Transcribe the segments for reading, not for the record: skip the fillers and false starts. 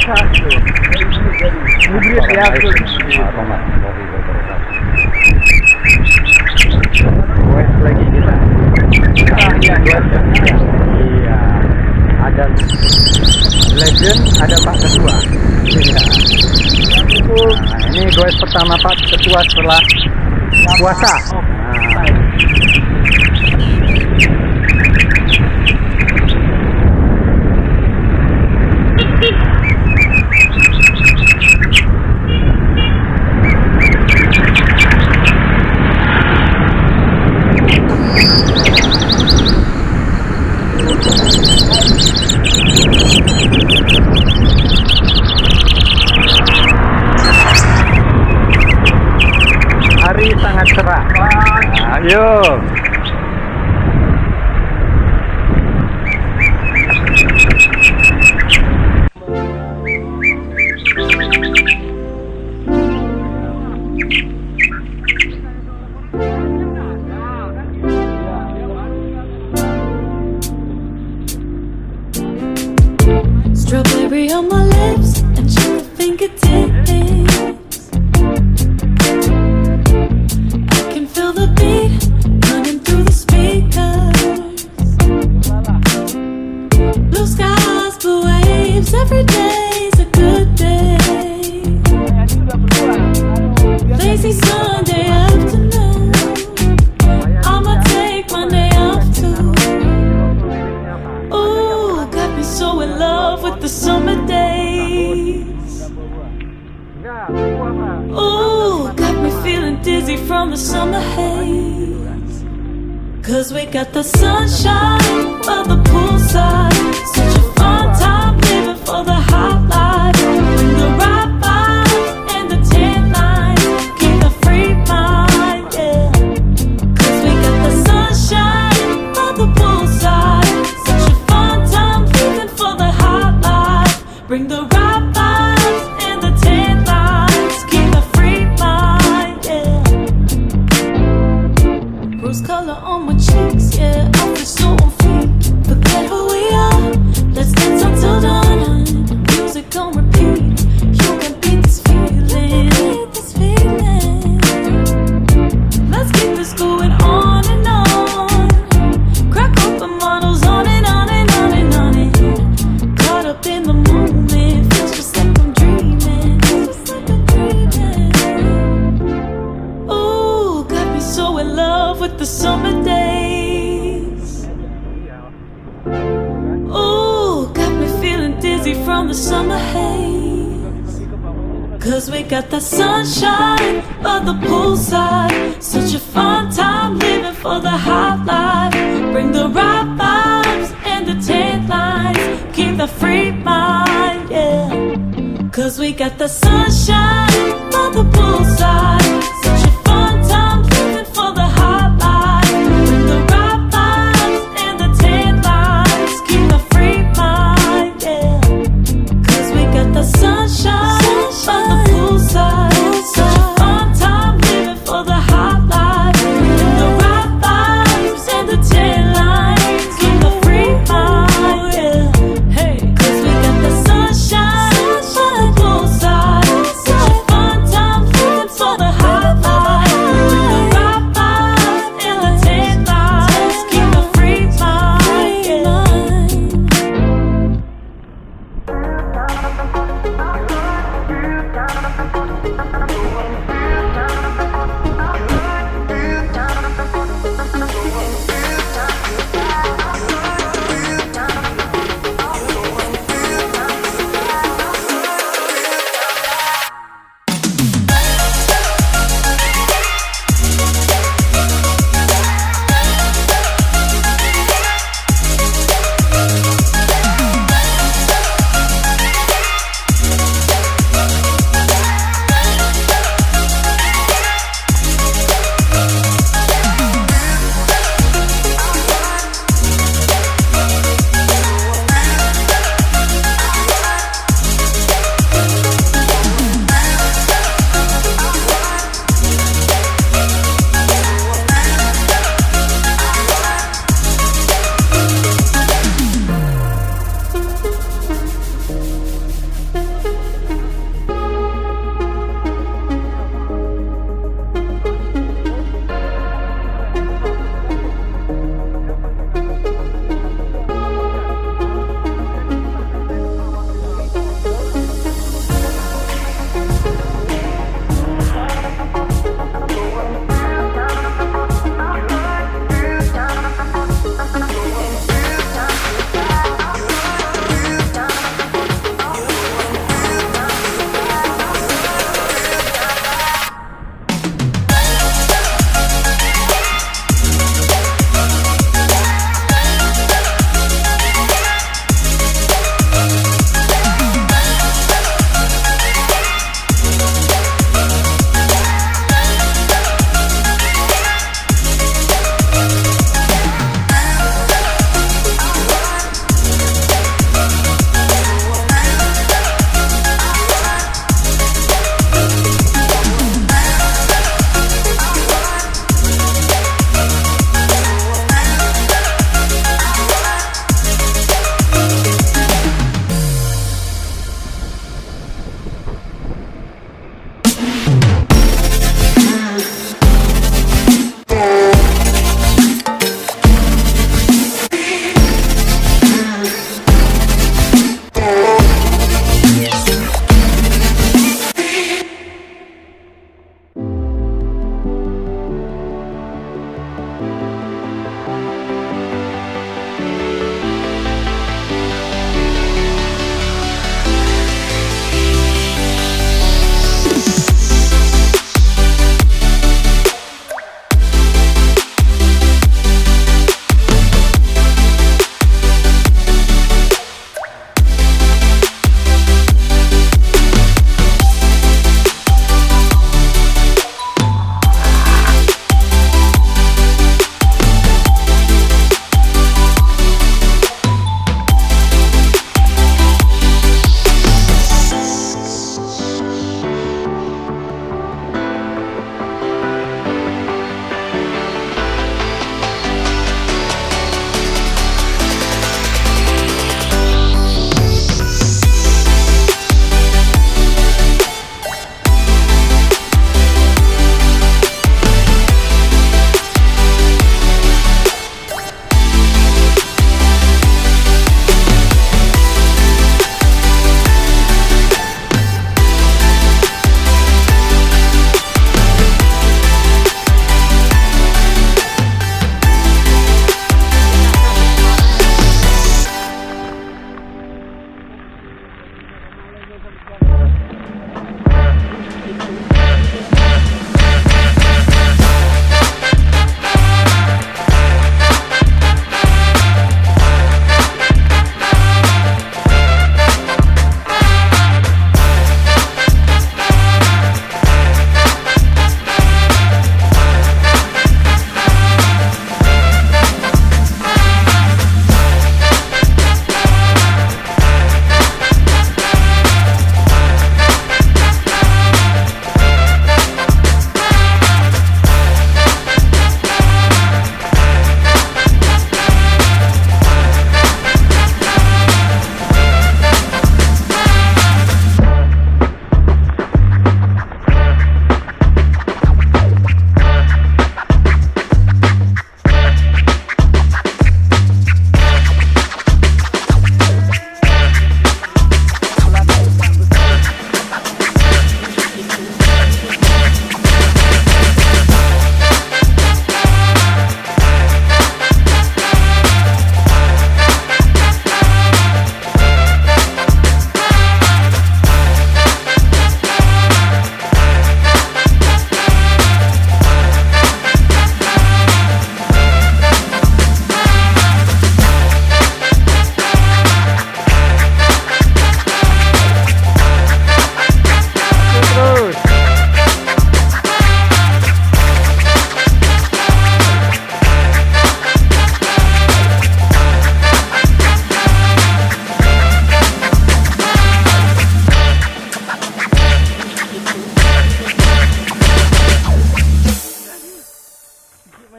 Hibrid ya. Gowes lagi kita. Iya. Ada legend, ada Pak Ketua. Iya. Nah, ini Gowes pertama Pak Ketua setelah puasa. Hari sangat cerah. Ayo. Strawberry on my lips and sugar fingertips. I can feel the beat running through the speakers. Blue skies, blue waves, every day's a good day. Lazy Sunday afternoon, I'ma take Monday off too. Ooh, got me so in love with the summer days. Ooh, got me feeling dizzy from the summer haze. Cause we got the sunshine by the poolside. Such a fun time living for the hot life. Bring the right vibes and the tan lines. Keep the free mind, yeah. Cause we got the sunshine by the poolside. Such a fun time living for the hot life. Bring the right vibes and the tan lines. Keep the free mind, yeah. Rose color on my cheeks, yeah. I feel so on fleek. Forget who we are. Let's dance until dawn. Music on repeat. You can beat this feeling. Let's keep this going on and on. Crack open models on and on and on and on and caught up in the moment. Feels just like I'm dreaming. Ooh, got me so in love with the summer days. Ooh, got me feeling dizzy from the summer haze. Cause we got the sunshine by the poolside. Such a fun time living for the hot life. Bring the right vibes and the tan lines. Keep the free mind, yeah. Cause we got the sunshine by the poolside. Such a fun time living for the hot life. Bring the right vibes and the tan lines. Keep the free mind, yeah. Cause we got the sunshine by the poolside. Such a fun time living for the hot life. Bring the right vibes and the tan lines. Keep the free mind, yeah. Hey, cause we got the sunshine by the poolside. Such a fun time living for the hot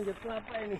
manjat kelapa ini.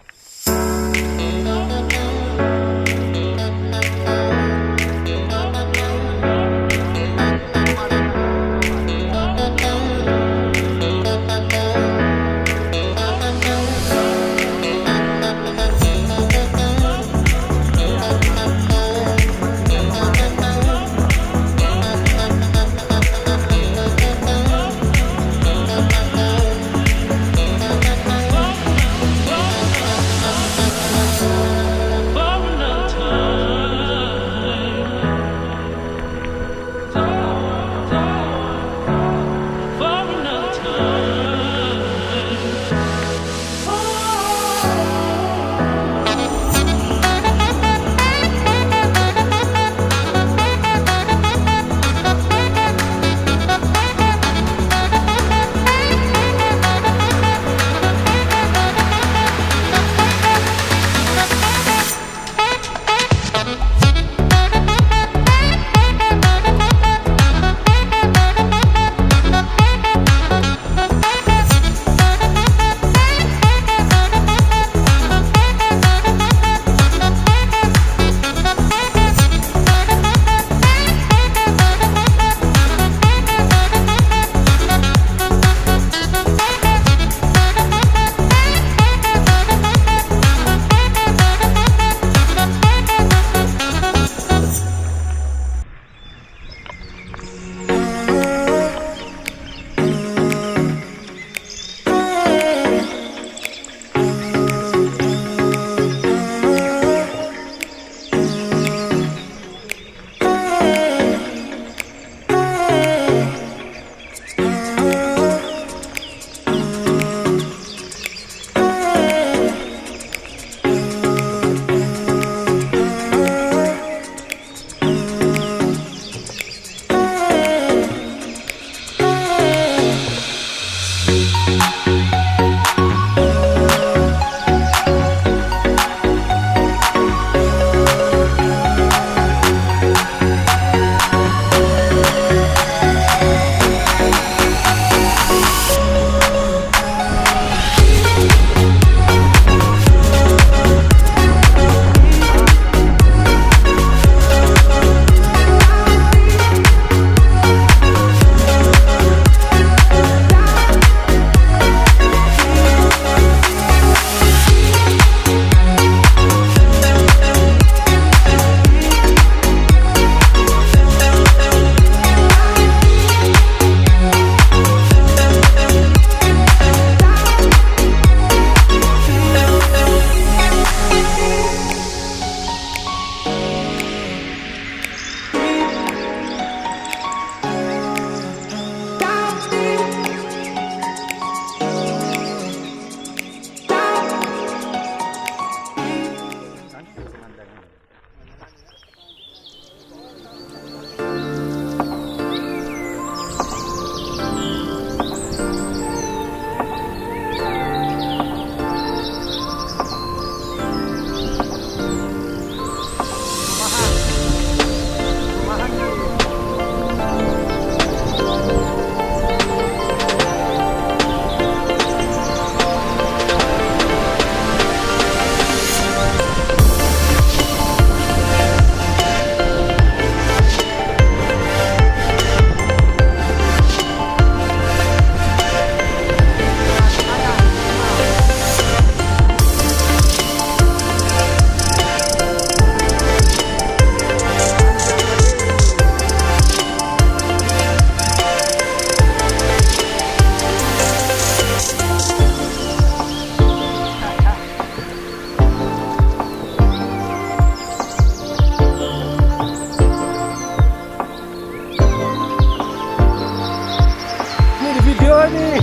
nih.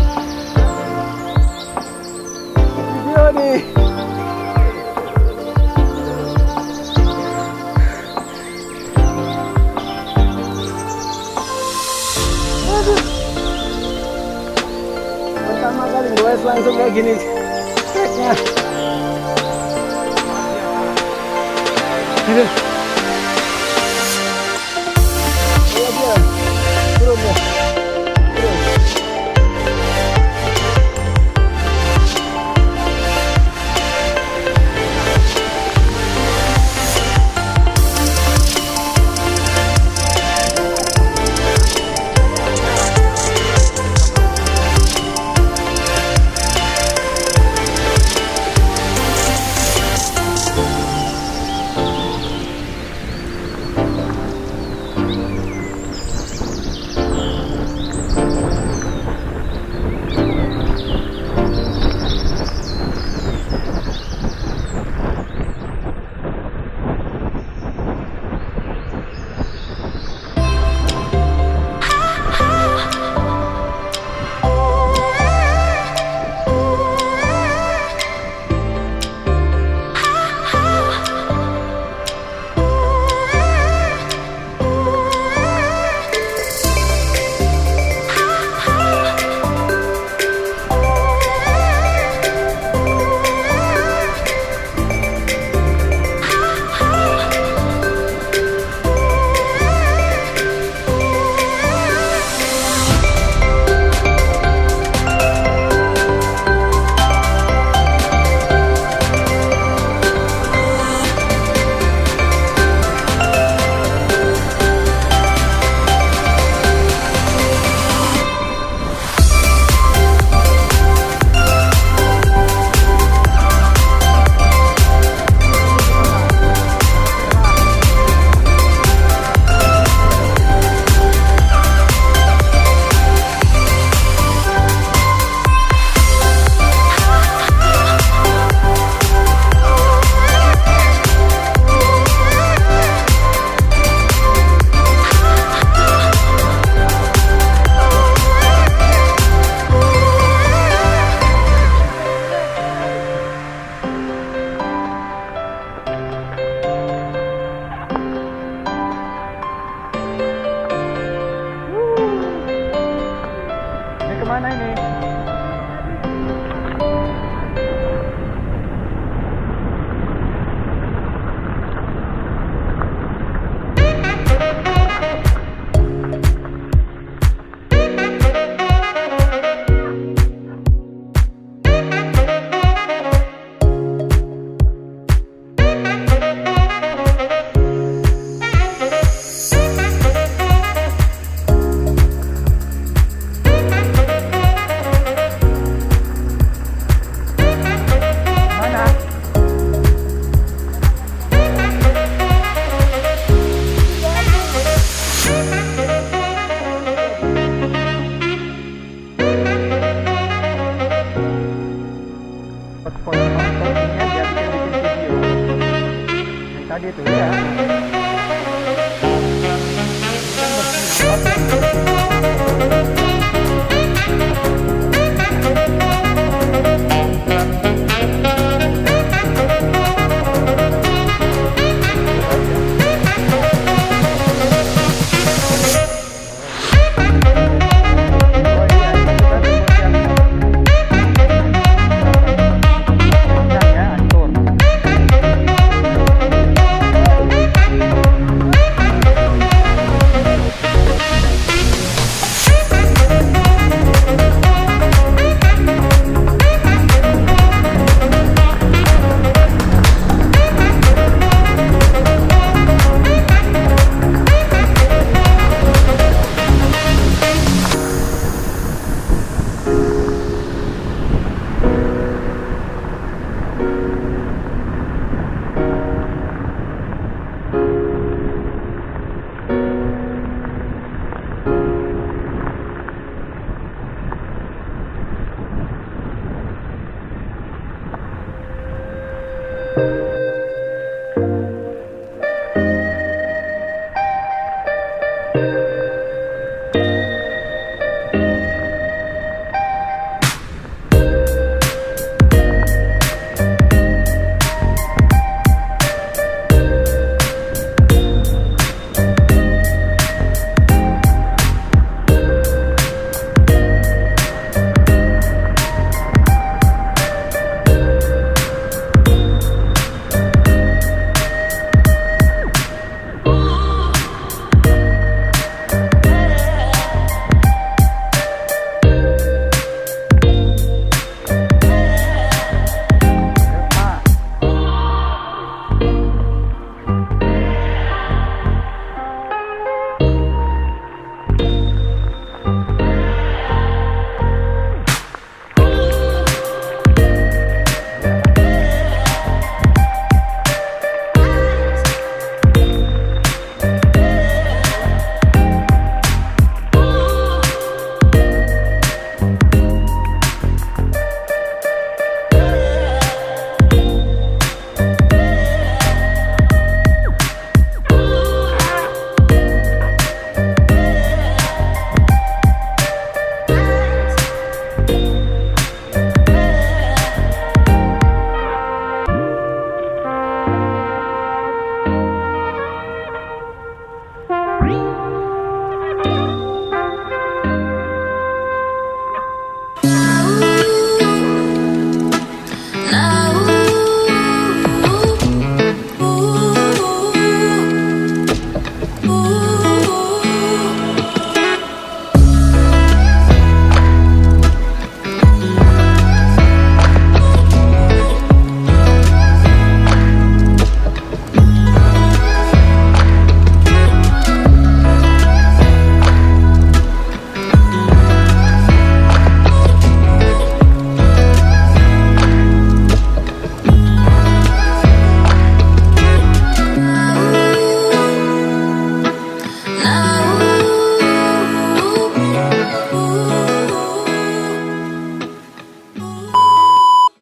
Video nih. Aduh. Pertama kali Gowes langsung kayak gini. Treknya. Aduh. Dia. Turun ya. Kemana ini? Spot konten ini aja bikin video yang tadi tuh ya.